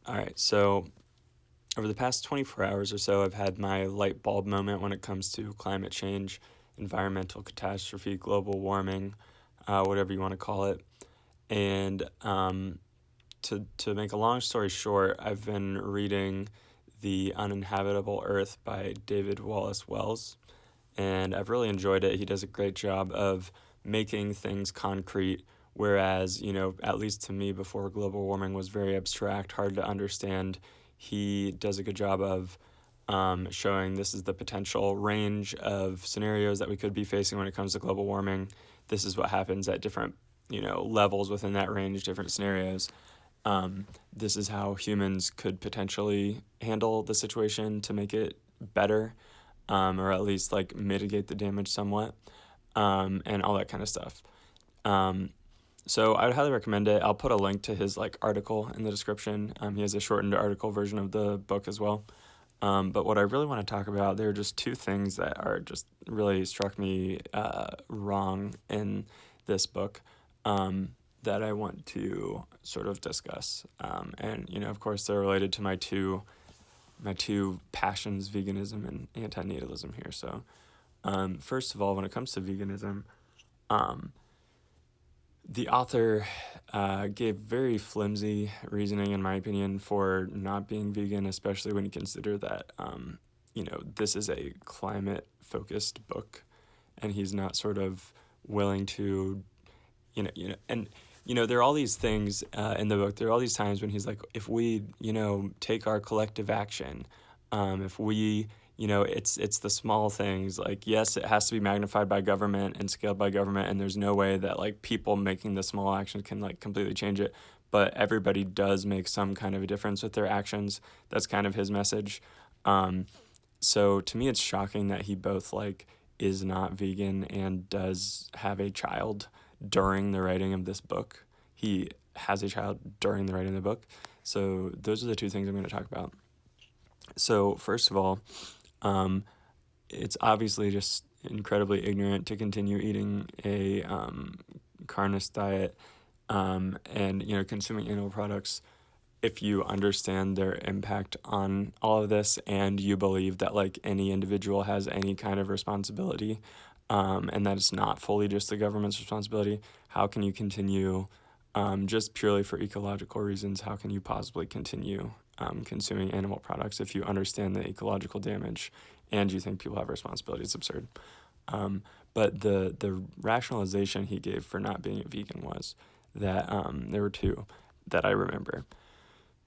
All right, so over the past 24 hours or so, I've had my light bulb moment when it comes to climate change, environmental catastrophe, global warming, whatever you want to call it. And to make a long story short, I've been reading The Uninhabitable Earth by David Wallace Wells, and I've really enjoyed it. He does a great job of making things concrete, whereas, at least to me before global warming was very abstract, hard to understand. He does a good job of showing this is the potential range of scenarios that we could be facing when it comes to global warming. This is what happens at different, levels within that range, different scenarios. This is how humans could potentially handle the situation to make it better, or at least like mitigate the damage somewhat, and all that kind of stuff. Um, so I would highly recommend it. I'll put a link to his like article in the description. He has a shortened article version of the book as well. But what I really want to talk about, there are just two things that are just really struck me wrong in this book, that I want to sort of discuss. And of course, they're related to my two passions, veganism and antinatalism here. So, first of all, when it comes to veganism, um, the author gave very flimsy reasoning, in my opinion, for not being vegan, especially when you consider that, this is a climate focused book and he's not sort of willing to, and, there are all these things in the book. There are all these times when he's like, if we, take our collective action, if we, it's the small things. Like, yes, it has to be magnified by government and scaled by government, and there's no way that like people making the small actions can like completely change it. But everybody does make some kind of a difference with their actions. That's kind of his message. Um, so to me, it's shocking that he both like is not vegan and does have a child during the writing of this book. He has a child during the writing of the book. So those are the two things I'm going to talk about. So first of all, um, it's obviously just incredibly ignorant to continue eating a carnist diet, and consuming animal products if you understand their impact on all of this and you believe that like any individual has any kind of responsibility, and that it's not fully just the government's responsibility. How can you continue, just purely for ecological reasons, how can you possibly continue consuming animal products if you understand the ecological damage and you think people have responsibility? It's absurd. But the rationalization he gave for not being a vegan was that, there were two that I remember.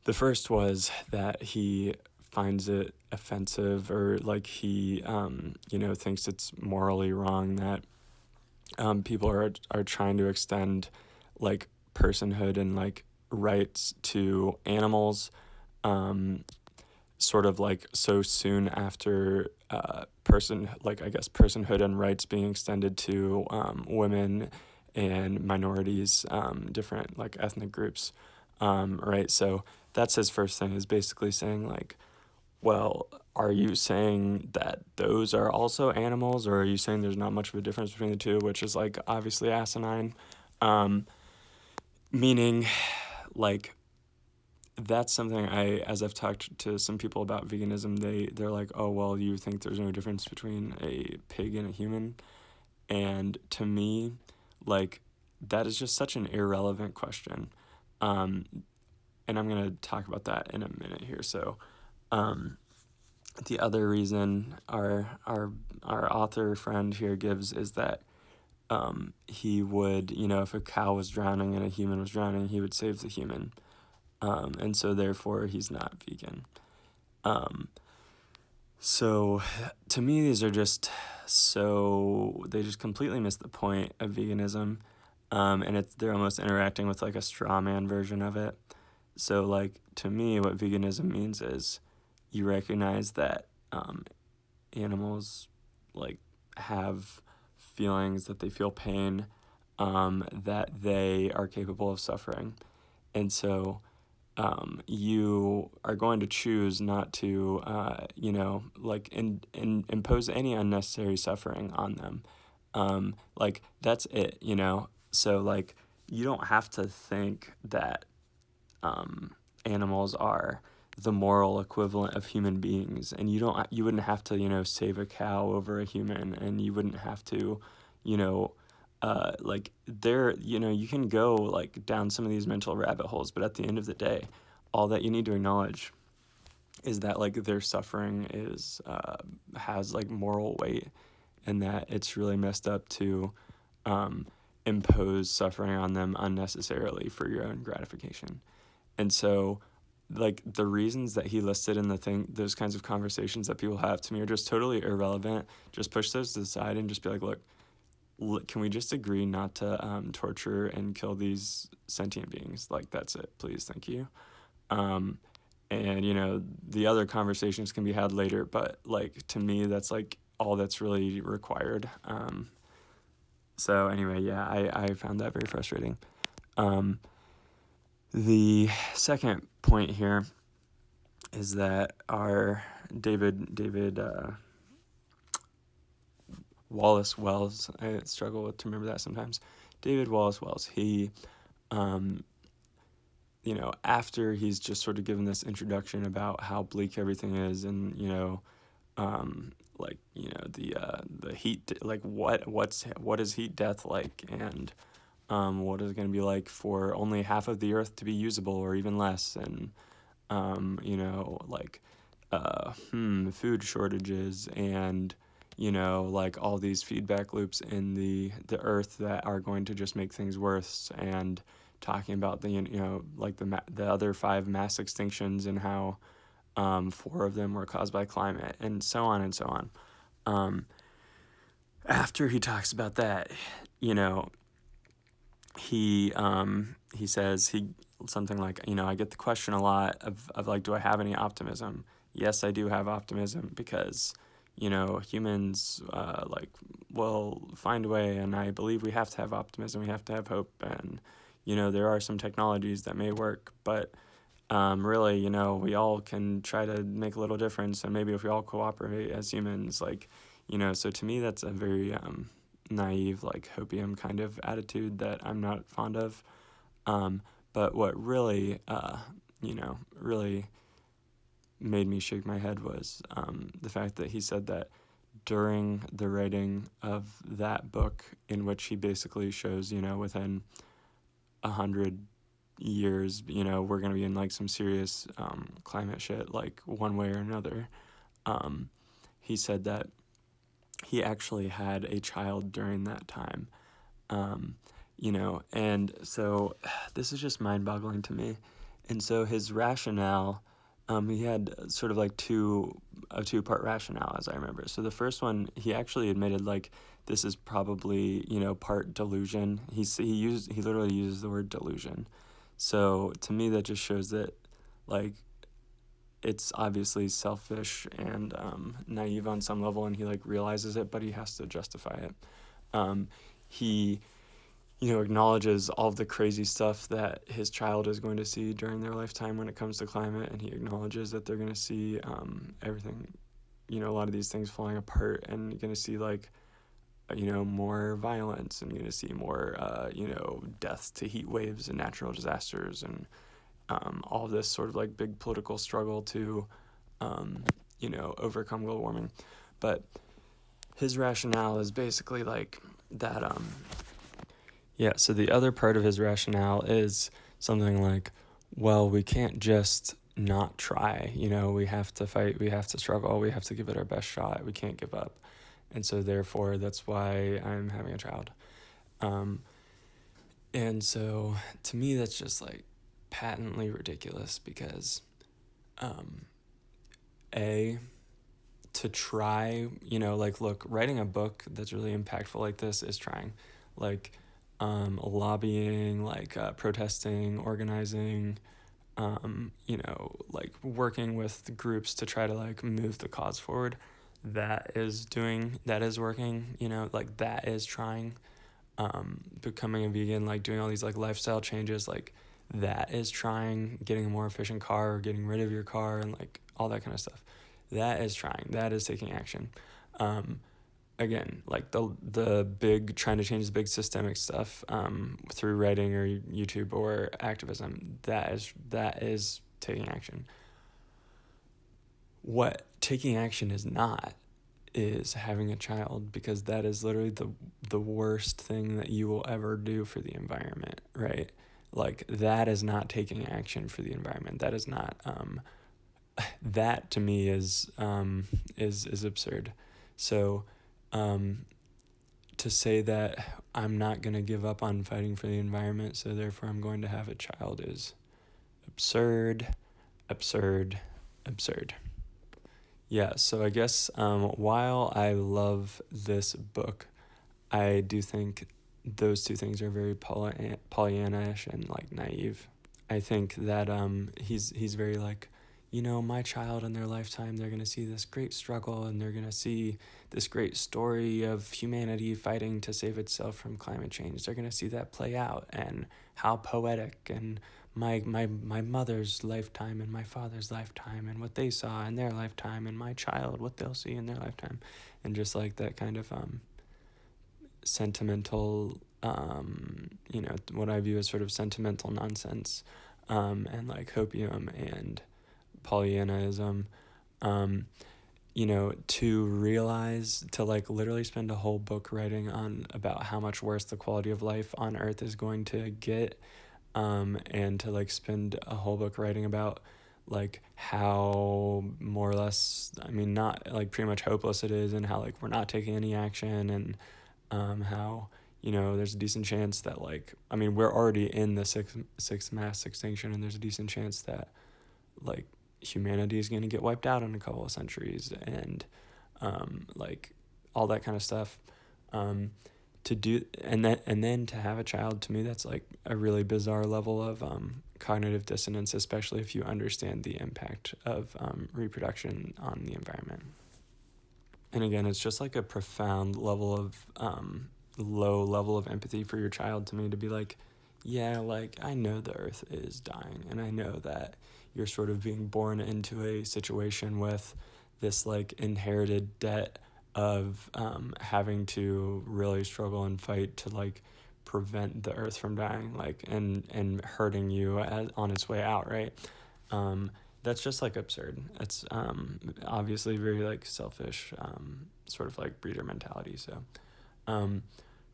The first was that he finds it offensive, or like he, thinks it's morally wrong that people are trying to extend like personhood and like rights to animals, um, sort of like so soon after I guess personhood and rights being extended to women and minorities, different like ethnic groups, right? So that's his first thing, is basically saying like, well, are you saying that those are also animals, or are you saying there's not much of a difference between the two, which is like obviously asinine. Um, Meaning, like, that's something as I've talked to some people about veganism, they're like, oh well, you think there's no difference between a pig and a human, and to me, like, that is just such an irrelevant question. Um, and I'm gonna talk about that in a minute here. So, um, the other reason our author friend here gives is that, he would, if a cow was drowning and a human was drowning, he would save the human, and so therefore he's not vegan. Um, so to me, these are just they just completely miss the point of veganism, and they're almost interacting with like a straw man version of it. So like to me, what veganism means is you recognize that, animals like have feelings, that they feel pain, that they are capable of suffering, and so, you are going to choose not to, like impose any unnecessary suffering on them. Like that's it. So like you don't have to think that, animals are the moral equivalent of human beings, and you wouldn't have to, save a cow over a human, and you wouldn't have to, you know like there, you can go like down some of these mental rabbit holes, but at the end of the day, all that you need to acknowledge is that like their suffering is has like moral weight, and that it's really messed up to um, impose suffering on them unnecessarily for your own gratification. And so, like, the reasons that he listed in those kinds of conversations that people have, to me, are just totally irrelevant. Just push those to the side and just be like, look, can we just agree not to torture and kill these sentient beings? Like, that's it, please, thank you. Um, and, the other conversations can be had later, but, like, to me, that's, like, all that's really required. So, anyway, yeah, I found that very frustrating. The second point here is that our David Wallace Wells, I struggle to remember that sometimes. David Wallace Wells, he, after he's just sort of given this introduction about how bleak everything is, and the heat, like what is heat death like, and what is it going to be like for only half of the earth to be usable or even less, and food shortages, and like all these feedback loops in the earth that are going to just make things worse, and talking about the other 5 mass extinctions, and how 4 of them were caused by climate, and so on and so on. After he talks about that, he says something like, I get the question a lot of like, do I have any optimism? Yes, I do have optimism, because humans will find a way, and I believe we have to have optimism, we have to have hope, and there are some technologies that may work, but really, we all can try to make a little difference, and maybe if we all cooperate as humans, so to me that's a very naive, like hopium kind of attitude that I'm not fond of. But what really, really made me shake my head was the fact that he said that during the writing of that book, in which he basically shows, within 100 years, we're going to be in like some serious climate shit, like one way or another. He said that he actually had a child during that time. And so this is just mind-boggling to me. And so his rationale, he had sort of like a two-part rationale, as I remember. So the first one, he actually admitted like this is probably, part delusion. He literally uses the word delusion. So to me, that just shows that like it's obviously selfish and naive on some level, and he like realizes it, but he has to justify it. He acknowledges all of the crazy stuff that his child is going to see during their lifetime when it comes to climate, and he acknowledges that they're going to see everything, a lot of these things falling apart, and you're going to see like, more violence, and you're going to see more, deaths to heat waves and natural disasters, and all of this sort of like big political struggle to, overcome global warming. But his rationale is basically like that, so the other part of his rationale is something like, well, we can't just not try, we have to fight, we have to struggle, we have to give it our best shot, we can't give up. And so therefore, that's why I'm having a child. And so to me, that's just like patently ridiculous, because to try, look, writing a book that's really impactful like this is trying. Like, lobbying, like protesting, organizing, like working with groups to try to like move the cause forward. That is working, like that is trying. Becoming a vegan, like doing all these like lifestyle changes, like that is trying. Getting a more efficient car, or getting rid of your car, and like all that kind of stuff. That is trying. That is taking action. Again, like the big trying to change the big systemic stuff through writing or YouTube or activism, that is taking action. What taking action is not is having a child, because that is literally the worst thing that you will ever do for the environment, right? Like, that is not taking action for the environment. That is not that to me is absurd. So to say that I'm not going to give up on fighting for the environment, so therefore I'm going to have a child, is absurd, absurd, absurd. Yeah, so I guess while I love this book, I do think those two things are very Pollyanna-ish and like naive. I think that he's very like, my child in their lifetime, they're going to see this great struggle, and they're going to see this great story of humanity fighting to save itself from climate change. They're going to see that play out, and how poetic, and my mother's lifetime and my father's lifetime, and what they saw in their lifetime, and my child, what they'll see in their lifetime. And just like that kind of sentimental, what I view as sort of sentimental nonsense, and like hopium and Pollyannaism, to realize, to like literally spend a whole book writing on about how much worse the quality of life on Earth is going to get, and to like spend a whole book writing about like how more or less, not like pretty much hopeless it is, and how like we're not taking any action, and how there's a decent chance that like, we're already in the sixth mass extinction, and there's a decent chance that like humanity is going to get wiped out in a couple of centuries, and like all that kind of stuff, to do, and then to have a child, to me that's like a really bizarre level of cognitive dissonance, especially if you understand the impact of reproduction on the environment. And again, it's just like a profound level of low level of empathy for your child, to me, to be like, yeah, like I know the earth is dying, and I know that you're sort of being born into a situation with this like inherited debt of having to really struggle and fight to like prevent the earth from dying, like and hurting you on its way out, right? That's just like absurd. It's obviously very like selfish, sort of like breeder mentality. So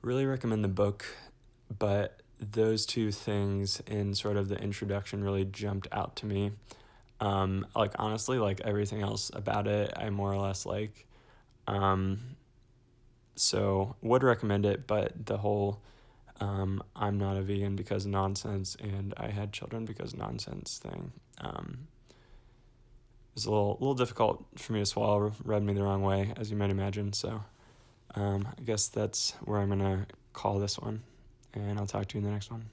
really recommend the book, but those two things in sort of the introduction really jumped out to me. Like honestly, like everything else about it, I more or less like. So would recommend it, but the whole I'm not a vegan because nonsense and I had children because nonsense thing was a little difficult for me to swallow, rubbed me the wrong way, as you might imagine. So I guess that's where I'm gonna call this one, and I'll talk to you in the next one.